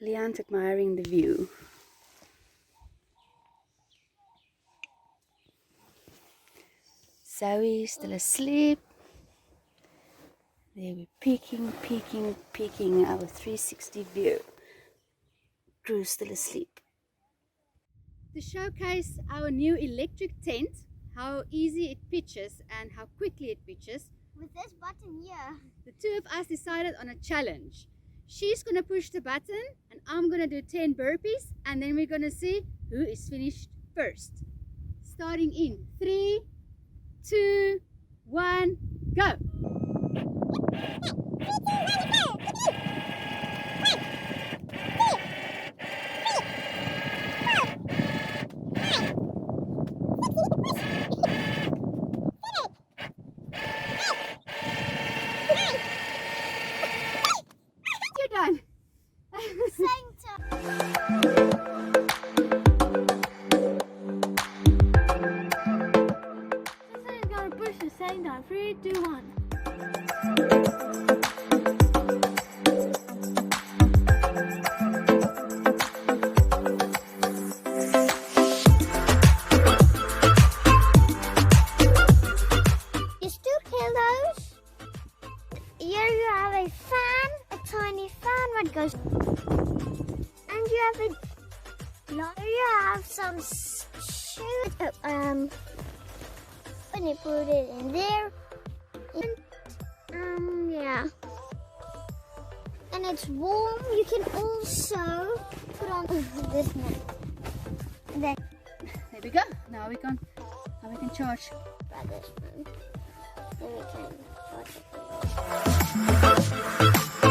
Leanne's admiring the view. Zoe's still asleep. There we're peeking our 360 view. Drew's still asleep. To showcase our new electric tent, how easy it pitches and how quickly it pitches, with this button here, the two of us decided on a challenge. She's gonna push the button and I'm gonna do 10 burpees, and then we're gonna see who is finished first. Starting in 3, 2, 1, go! You're done. same time. Somebody's gonna push the same time. 3, 2, 1. You still hear those? Here you have a fan, a tiny fan that goes, and you have a, you have some shoes. When you put it in there, and yeah, and it's warm. You can also put on this net. And then There we go. Now we can charge. by this one, then we can watch it.